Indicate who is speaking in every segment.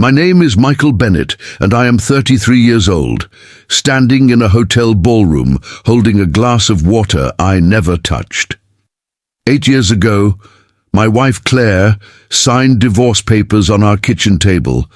Speaker 1: My name is Michael Bennett, and I am 33 years old, standing in a hotel ballroom, holding a glass of water I never touched. 8 years ago, my wife Claire signed divorce papers on our kitchen table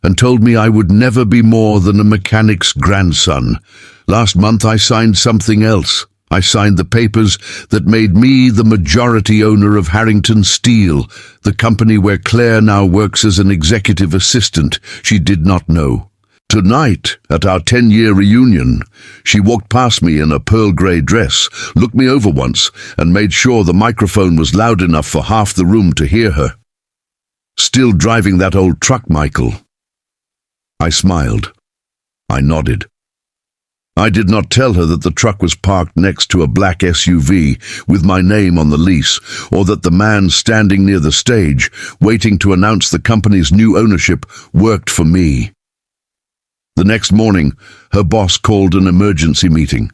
Speaker 1: and told me I would never be more than a mechanic's grandson. Last month I signed something else. I signed the papers that made me the majority owner of Harrington Steel, the company where Claire now works as an executive assistant. She did not know. Tonight, at our 10-year reunion, she walked past me in a pearl grey dress, looked me over once, and made sure the microphone was loud enough for half the room to hear her. "Still driving that old truck, Michael?" I smiled. I nodded. I did not tell her that the truck was parked next to a black SUV with my name on the lease, or that the man standing near the stage, waiting to announce the company's new ownership, worked for me. The next morning, her boss called an emergency meeting.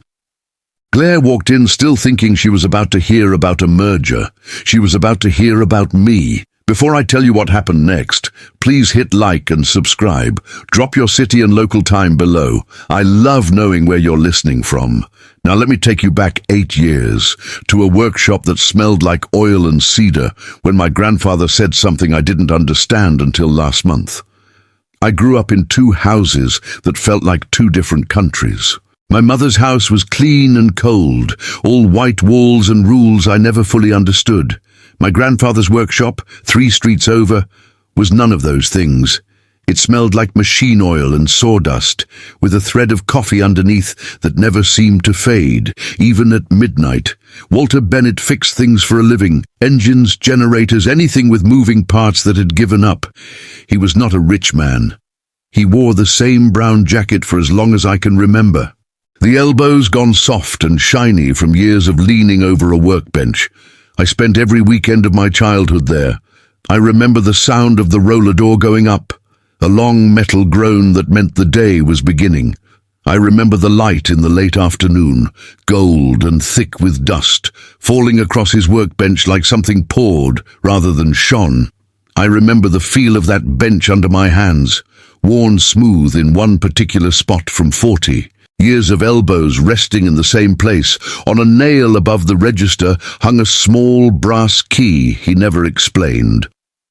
Speaker 1: Claire walked in still thinking she was about to hear about a merger. She was about to hear about me. Before I tell you what happened next, please hit like and subscribe. Drop your city and local time below. I love knowing where you're listening from. Now let me take you back 8 years, to a workshop that smelled like oil and cedar, when my grandfather said something I didn't understand until last month. I grew up in 2 houses that felt like 2 different countries. My mother's house was clean and cold, all white walls and rules I never fully understood. My grandfather's workshop, 3 streets over, was none of those things. It smelled like machine oil and sawdust, with a thread of coffee underneath that never seemed to fade, even at midnight. Walter Bennett fixed things for a living, engines, generators, anything with moving parts that had given up. He was not a rich man. He wore the same brown jacket for as long as I can remember. The elbows gone soft and shiny from years of leaning over a workbench. I spent every weekend of my childhood there. I remember the sound of the roller door going up, a long metal groan that meant the day was beginning. I remember the light in the late afternoon, gold and thick with dust, falling across his workbench like something poured rather than shone. I remember the feel of that bench under my hands, worn smooth in one particular spot from 40. Years of elbows resting in the same place. On a nail above the register hung a small brass key he never explained.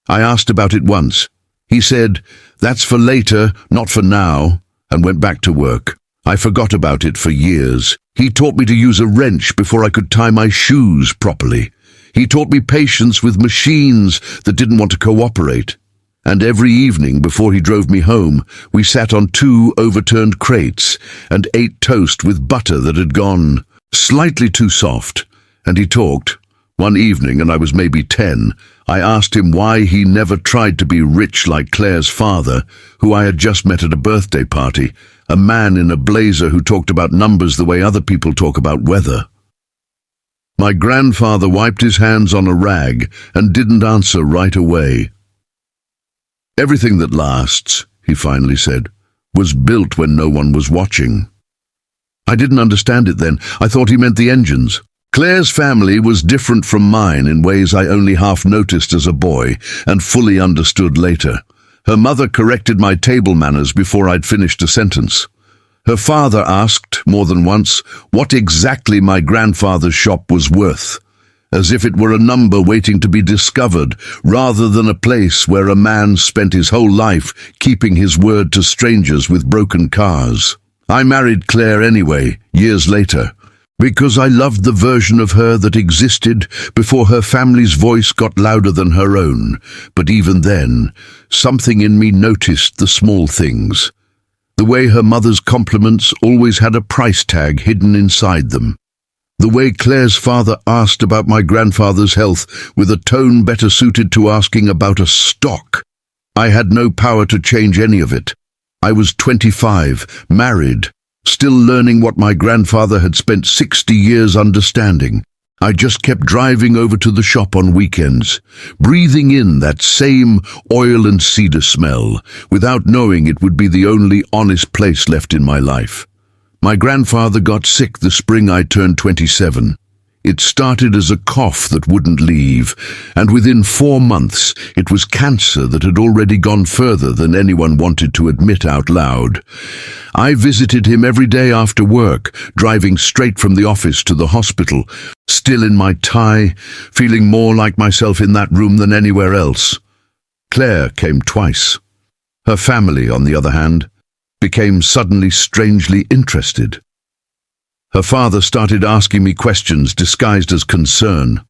Speaker 1: I asked about it once. He said, "That's for later, not for now," and went back to work. I forgot about it for years. He taught me to use a wrench before I could tie my shoes properly. He taught me patience with machines that didn't want to cooperate. And every evening before he drove me home, we sat on 2 overturned crates and ate toast with butter that had gone slightly too soft. And he talked. One evening, and I was maybe 10, I asked him why he never tried to be rich like Claire's father, who I had just met at a birthday party, a man in a blazer who talked about numbers the way other people talk about weather. My grandfather wiped his hands on a rag and didn't answer right away. "Everything that lasts," he finally said, "was built when no one was watching." I didn't understand it then. I thought he meant the engines. Claire's family was different from mine in ways I only half noticed as a boy and fully understood later. Her mother corrected my table manners before I'd finished a sentence. Her father asked, more than once, what exactly my grandfather's shop was worth, as if it were a number waiting to be discovered, rather than a place where a man spent his whole life keeping his word to strangers with broken cars. I married Claire anyway, years later, because I loved the version of her that existed before her family's voice got louder than her own. But even then, something in me noticed the small things. The way her mother's compliments always had a price tag hidden inside them. The way Claire's father asked about my grandfather's health with a tone better suited to asking about a stock. I had no power to change any of it. I was 25, married, still learning what my grandfather had spent 60 years understanding. I just kept driving over to the shop on weekends, breathing in that same oil and cedar smell, without knowing it would be the only honest place left in my life. My grandfather got sick the spring I turned 27. It started as a cough that wouldn't leave, and within 4 months it was cancer that had already gone further than anyone wanted to admit out loud. I visited him every day after work, driving straight from the office to the hospital, still in my tie, feeling more like myself in that room than anywhere else. Claire came twice. Her family, on the other hand, became suddenly strangely interested. Her father started asking me questions disguised as concern.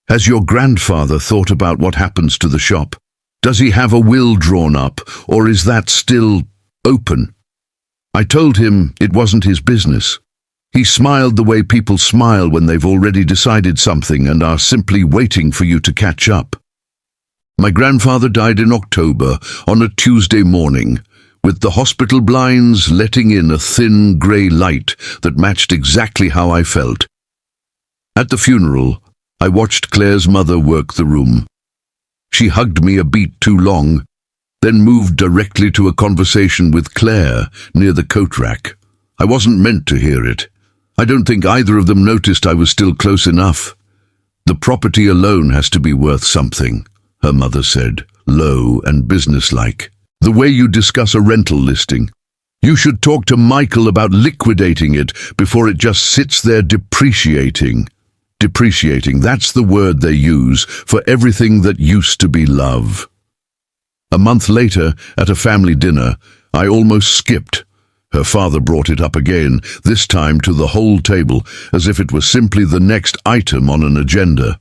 Speaker 1: "Has your grandfather thought about what happens to the shop? Does he have a will drawn up, or is that still open?" I told him it wasn't his business. He smiled the way people smile when they've already decided something and are simply waiting for you to catch up. My grandfather died in October on a Tuesday morning, with the hospital blinds letting in a thin grey light that matched exactly how I felt. At the funeral, I watched Claire's mother work the room. She hugged me a beat too long, then moved directly to a conversation with Claire near the coat rack. I wasn't meant to hear it. I don't think either of them noticed I was still close enough. "The property alone has to be worth something," her mother said, low and businesslike. "The way you discuss a rental listing. You should talk to Michael about liquidating it before it just sits there depreciating." Depreciating, that's the word they use for everything that used to be love. A month later, at a family dinner, I almost skipped. Her father brought it up again, this time to the whole table, as if it was simply the next item on an agenda.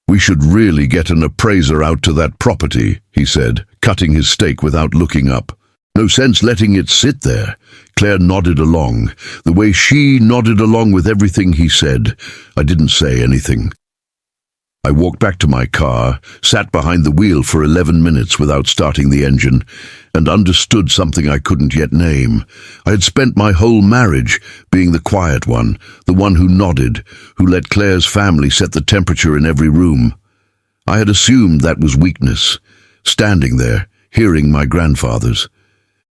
Speaker 1: "We should really get an appraiser out to that property," he said, cutting his steak without looking up. "No sense letting it sit there." Claire nodded along, the way she nodded along with everything he said. I didn't say anything. I walked back to my car, sat behind the wheel for 11 minutes without starting the engine, and understood something I couldn't yet name. I had spent my whole marriage being the quiet one, the one who nodded, who let Claire's family set the temperature in every room. I had assumed that was weakness, standing there, hearing my grandfather's.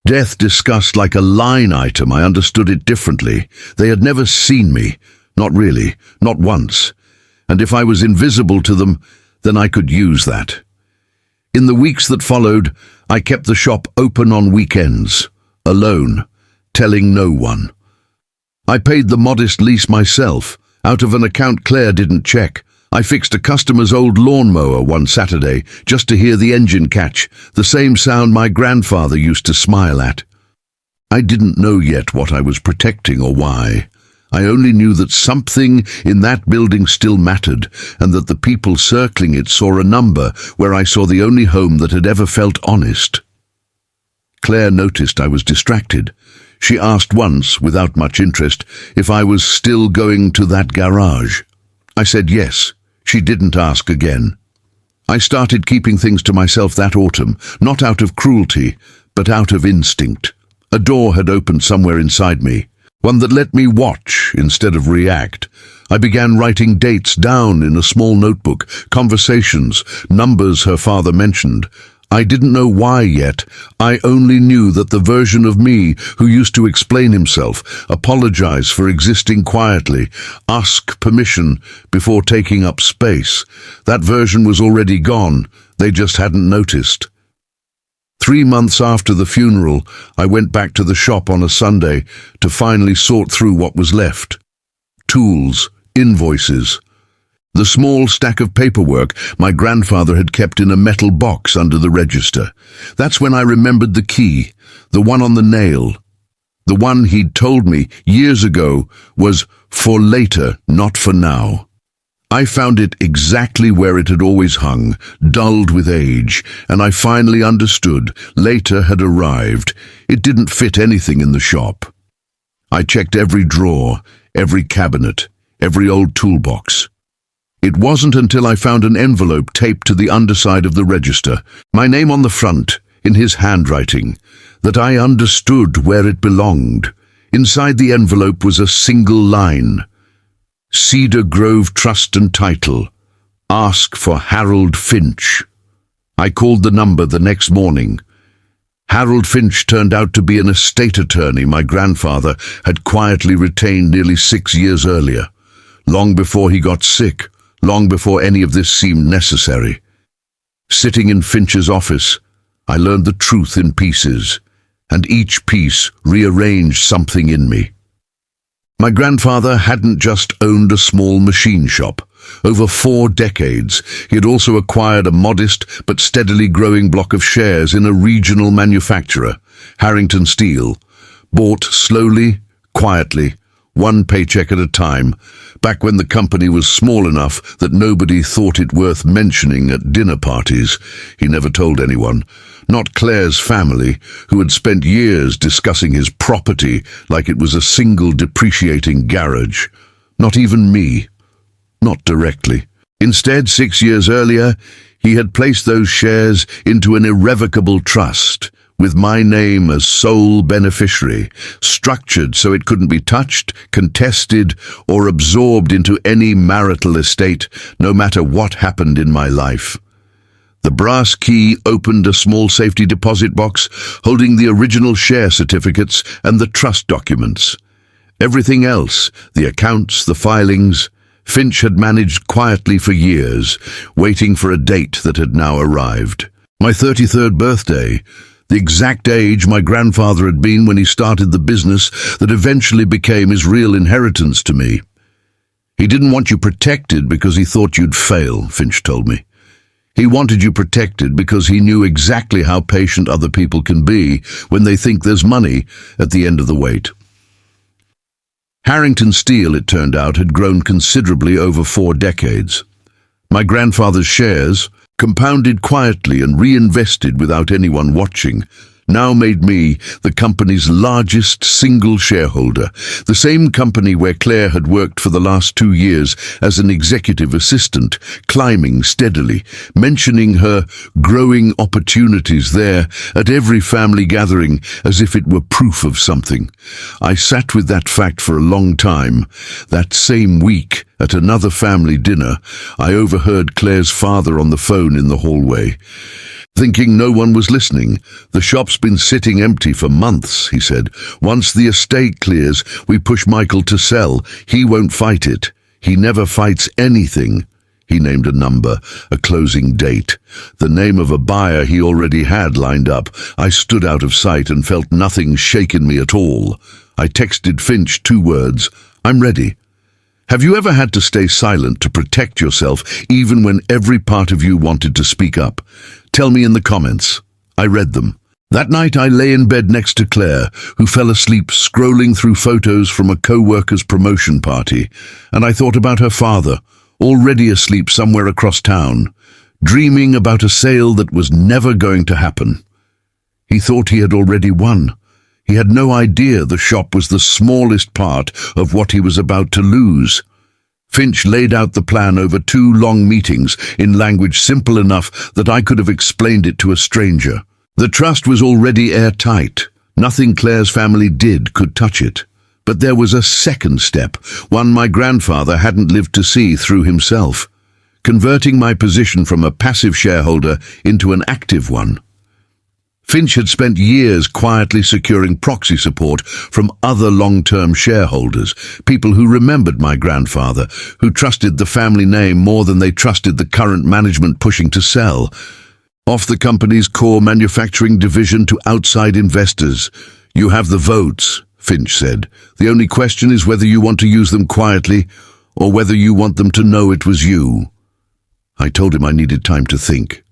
Speaker 1: Death discussed like a line item, I understood it differently. They had never seen me, not really, not once. And if I was invisible to them, then I could use that. In the weeks that followed, I kept the shop open on weekends, alone, telling no one. I paid the modest lease myself, out of an account Claire didn't check. I fixed a customer's old lawnmower one Saturday just to hear the engine catch, the same sound my grandfather used to smile at. I didn't know yet what I was protecting or why. I only knew that something in that building still mattered, and that the people circling it saw a number where I saw the only home that had ever felt honest. Claire noticed I was distracted. She asked once, without much interest, if I was still going to that garage. I said yes. She didn't ask again. I started keeping things to myself that autumn, not out of cruelty, but out of instinct. A door had opened somewhere inside me, one that let me watch instead of react. I began writing dates down in a small notebook, conversations, numbers her father mentioned. I didn't know why yet. I only knew that the version of me who used to explain himself, apologize for existing quietly, ask permission before taking up space, that version was already gone. They just hadn't noticed. 3 months after the funeral, I went back to the shop on a Sunday to finally sort through what was left. Tools, invoices. The small stack of paperwork my grandfather had kept in a metal box under the register. That's when I remembered the key, the one on the nail. The one he'd told me years ago was for later, not for now. I found it exactly where it had always hung, dulled with age, and I finally understood later had arrived. It didn't fit anything in the shop. I checked every drawer, every cabinet, every old toolbox. It wasn't until I found an envelope taped to the underside of the register, my name on the front, in his handwriting, that I understood where it belonged. Inside the envelope was a single line. Cedar Grove Trust and Title. Ask for Harold Finch. I called the number the next morning. Harold Finch turned out to be an estate attorney my grandfather had quietly retained nearly 6 years earlier. long before he got sick, long before any of this seemed necessary. Sitting in Finch's office, I learned the truth in pieces, and each piece rearranged something in me. My grandfather hadn't just owned a small machine shop. Over 4 decades, he had also acquired a modest but steadily growing block of shares in a regional manufacturer, Harrington Steel, bought slowly, quietly, one paycheck at a time, back when the company was small enough that nobody thought it worth mentioning at dinner parties. He never told anyone, not Claire's family, who had spent years discussing his property like it was a single depreciating garage. Not even me. Not directly. Instead, 6 years earlier, he had placed those shares into an irrevocable trust, with my name as sole beneficiary, structured so it couldn't be touched, contested, or absorbed into any marital estate, no matter what happened in my life. The brass key opened a small safety deposit box holding the original share certificates and the trust documents. Everything else, the accounts, the filings, Finch had managed quietly for years, waiting for a date that had now arrived. My 33rd birthday, the exact age my grandfather had been when he started the business that eventually became his real inheritance to me. He didn't want you protected because he thought you'd fail, Finch told me. He wanted you protected because he knew exactly how patient other people can be when they think there's money at the end of the wait. Harrington Steel, it turned out, had grown considerably over 4 decades. My grandfather's shares, compounded quietly and reinvested without anyone watching, now made me the company's largest single shareholder, the same company where Claire had worked for the last 2 years as an executive assistant, climbing steadily, mentioning her growing opportunities there at every family gathering as if it were proof of something. I sat with that fact for a long time. That same week, at another family dinner, I overheard Claire's father on the phone in the hallway. Thinking no one was listening, "The shop's been sitting empty for months," he said. "Once the estate clears, we push Michael to sell. He won't fight it. He never fights anything." He named a number, a closing date, the name of a buyer he already had lined up. I stood out of sight and felt nothing shake in me at all. I texted Finch 2 words, "I'm ready." Have you ever had to stay silent to protect yourself even when every part of you wanted to speak up? Tell me in the comments. I read them. That night I lay in bed next to Claire, who fell asleep scrolling through photos from a co-worker's promotion party, and I thought about her father, already asleep somewhere across town, dreaming about a sale that was never going to happen. He thought he had already won. He had no idea the shop was the smallest part of what he was about to lose. Finch laid out the plan over 2 long meetings in language simple enough that I could have explained it to a stranger. The trust was already airtight. Nothing Claire's family did could touch it. But there was a second step, one my grandfather hadn't lived to see through himself, converting my position from a passive shareholder into an active one. Finch had spent years quietly securing proxy support from other long-term shareholders, people who remembered my grandfather, who trusted the family name more than they trusted the current management pushing to sell. Off the company's core manufacturing division to outside investors. "You have the votes," Finch said. "The only question is whether you want to use them quietly or whether you want them to know it was you." I told him I needed time to think.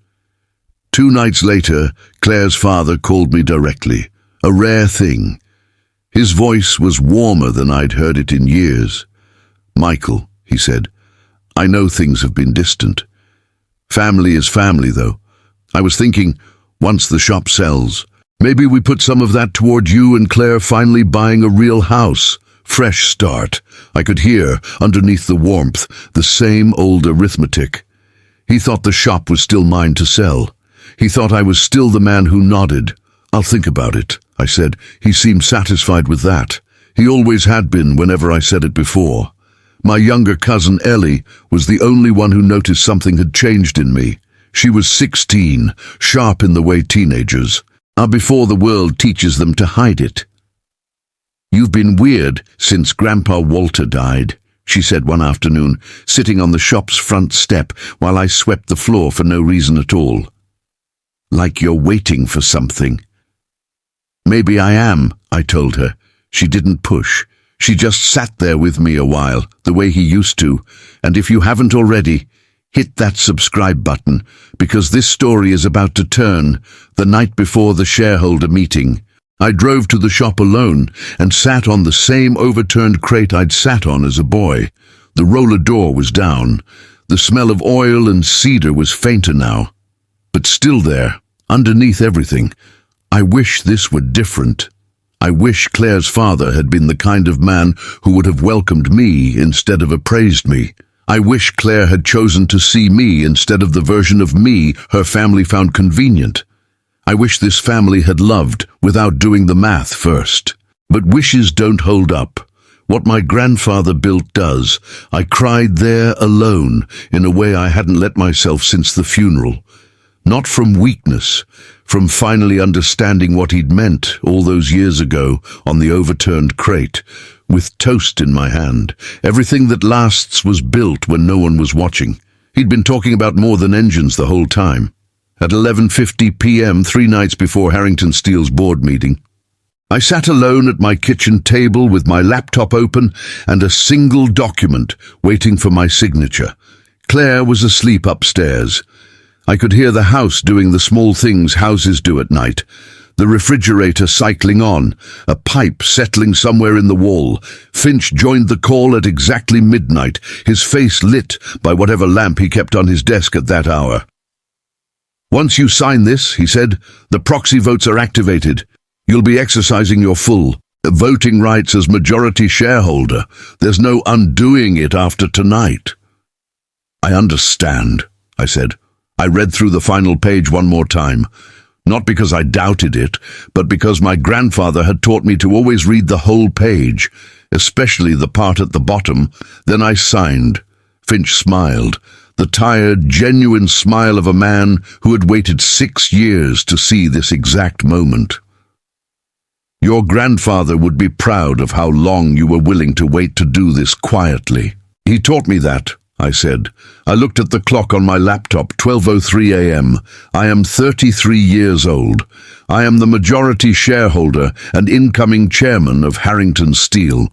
Speaker 1: 2 nights later, Claire's father called me directly, a rare thing. His voice was warmer than I'd heard it in years. "Michael," he said, "I know things have been distant. Family is family, though. I was thinking, once the shop sells, maybe we put some of that toward you and Claire finally buying a real house. Fresh start." I could hear, underneath the warmth, the same old arithmetic. He thought the shop was still mine to sell. He thought I was still the man who nodded. "I'll think about it," I said. He seemed satisfied with that. He always had been whenever I said it before. My younger cousin Ellie was the only one who noticed something had changed in me. She was 16, sharp in the way teenagers are before the world teaches them to hide it. "You've been weird since Grandpa Walter died," she said one afternoon, sitting on the shop's front step while I swept the floor for no reason at all. Like you're waiting for something. Maybe I am, I told her. She didn't push. She just sat there with me a while, the way he used to, and if you haven't already, hit that subscribe button, because this story is about to turn the night before the shareholder meeting. I drove to the shop alone and sat on the same overturned crate I'd sat on as a boy. The roller door was down. The smell of oil and cedar was fainter now, but still there, underneath everything. I wish this were different. I wish Claire's father had been the kind of man who would have welcomed me instead of appraised me. I wish Claire had chosen to see me instead of the version of me her family found convenient. I wish this family had loved without doing the math first. But wishes don't hold up. What my grandfather built does. I cried there alone in a way I hadn't let myself since the funeral. Not from weakness, from finally understanding what he'd meant all those years ago on the overturned crate, with toast in my hand. Everything that lasts was built when no one was watching. He'd been talking about more than engines the whole time. At 11:50 p.m., 3 nights before Harrington Steel's board meeting, I sat alone at my kitchen table with my laptop open and a single document waiting for my signature. Claire was asleep upstairs. I could hear the house doing the small things houses do at night. The refrigerator cycling on, a pipe settling somewhere in the wall. Finch joined the call at exactly midnight, his face lit by whatever lamp he kept on his desk at that hour. "Once you sign this," he said, "the proxy votes are activated. You'll be exercising your full voting rights as majority shareholder. There's no undoing it after tonight." "I understand," I said. I read through the final page one more time, not because I doubted it, but because my grandfather had taught me to always read the whole page, especially the part at the bottom. Then I signed. Finch smiled, the tired, genuine smile of a man who had waited 6 years to see this exact moment. "Your grandfather would be proud of how long you were willing to wait to do this quietly." "He taught me that," I said. I looked at the clock on my laptop, 12:03 a.m. I am 33 years old. I am the majority shareholder and incoming chairman of Harrington Steel.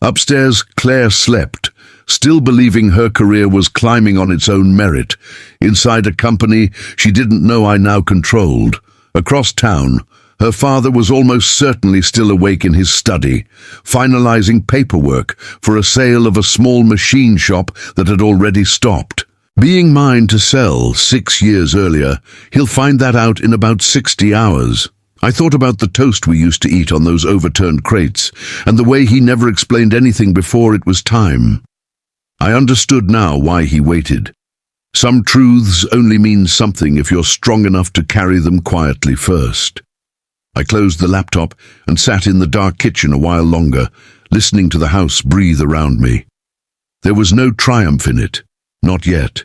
Speaker 1: Upstairs, Claire slept, still believing her career was climbing on its own merit, inside a company she didn't know I now controlled. Across town, her father was almost certainly still awake in his study, finalizing paperwork for a sale of a small machine shop that had already stopped. Being mine to sell 6 years earlier, he'll find that out in about 60 hours. I thought about the toast we used to eat on those overturned crates, and the way he never explained anything before it was time. I understood now why he waited. Some truths only mean something if you're strong enough to carry them quietly first. I closed the laptop and sat in the dark kitchen a while longer, listening to the house breathe around me. There was no triumph in it, not yet.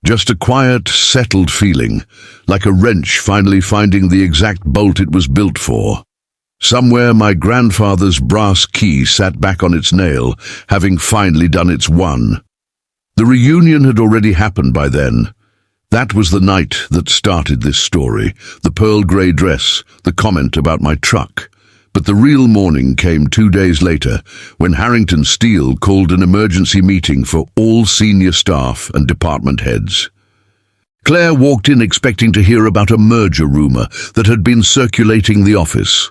Speaker 1: Just a quiet, settled feeling, like a wrench finally finding the exact bolt it was built for. Somewhere my grandfather's brass key sat back on its nail, having finally done its one. The reunion had already happened by then. That was the night that started this story, the pearl grey dress, the comment about my truck. But the real morning came 2 days later, when Harrington Steel called an emergency meeting for all senior staff and department heads. Claire walked in expecting to hear about a merger rumor that had been circulating the office.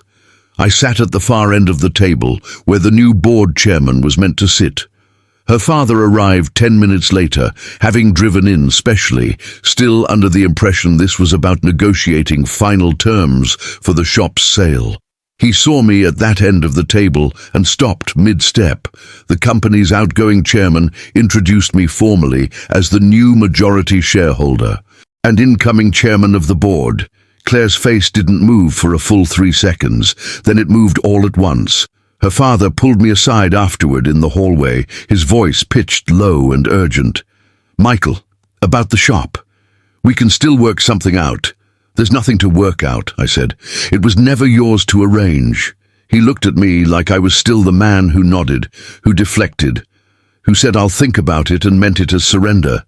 Speaker 1: I sat at the far end of the table, where the new board chairman was meant to sit. Her father arrived 10 minutes later, having driven in specially, still under the impression this was about negotiating final terms for the shop's sale. He saw me at that end of the table and stopped mid-step. The company's outgoing chairman introduced me formally as the new majority shareholder and incoming chairman of the board. Claire's face didn't move for a full 3 seconds, then it moved all at once. Her father pulled me aside afterward in the hallway, his voice pitched low and urgent. "Michael, about the shop. We can still work something out." "There's nothing to work out," I said. "It was never yours to arrange." He looked at me like I was still the man who nodded, who deflected, who said I'll think about it and meant it as surrender.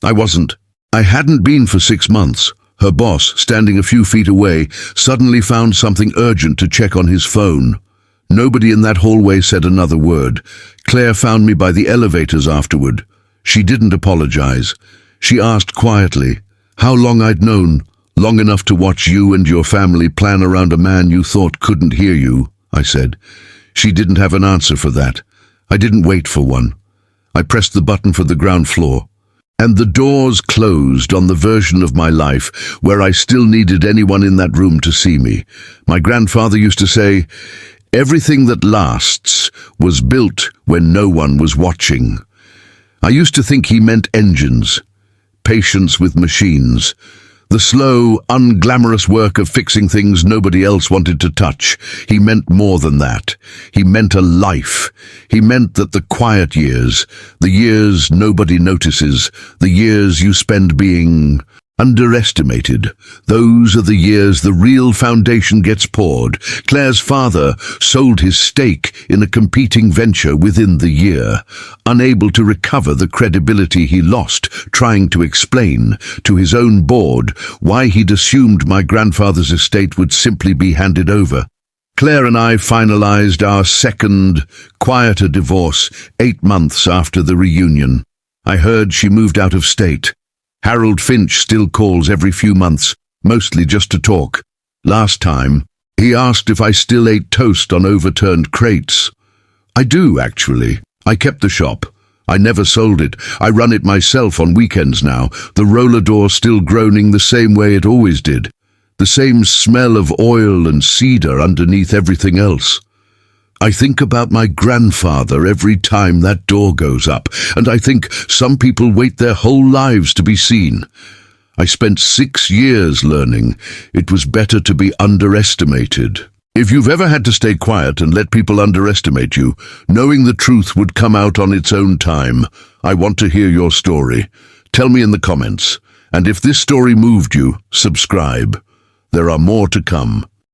Speaker 1: I wasn't. I hadn't been for 6 months. Her boss, standing a few feet away, suddenly found something urgent to check on his phone. Nobody in that hallway said another word. Claire found me by the elevators afterward. She didn't apologize. She asked quietly how long I'd known. Long enough to watch you and your family plan around a man you thought couldn't hear you, I said. She didn't have an answer for that. I didn't wait for one. I pressed the button for the ground floor. And the doors closed on the version of my life where I still needed anyone in that room to see me. My grandfather used to say, everything that lasts was built when no one was watching. I used to think he meant engines, patience with machines, the slow, unglamorous work of fixing things nobody else wanted to touch. He meant more than that. He meant a life. He meant that the quiet years, the years nobody notices, the years you spend being underestimated, those are the years the real foundation gets poured. Claire's father sold his stake in a competing venture within the year, unable to recover the credibility he lost, trying to explain to his own board why he'd assumed my grandfather's estate would simply be handed over. Claire and I finalized our second, quieter divorce 8 months after the reunion. I heard she moved out of state. Harold Finch still calls every few months, mostly just to talk. Last time, he asked if I still ate toast on overturned crates. I do, actually. I kept the shop. I never sold it. I run it myself on weekends now, the roller door still groaning the same way it always did. The same smell of oil and cedar underneath everything else. I think about my grandfather every time that door goes up, and I think some people wait their whole lives to be seen. I spent 6 years learning it was better to be underestimated. If you've ever had to stay quiet and let people underestimate you, knowing the truth would come out on its own time, I want to hear your story. Tell me in the comments. And if this story moved you, subscribe. There are more to come.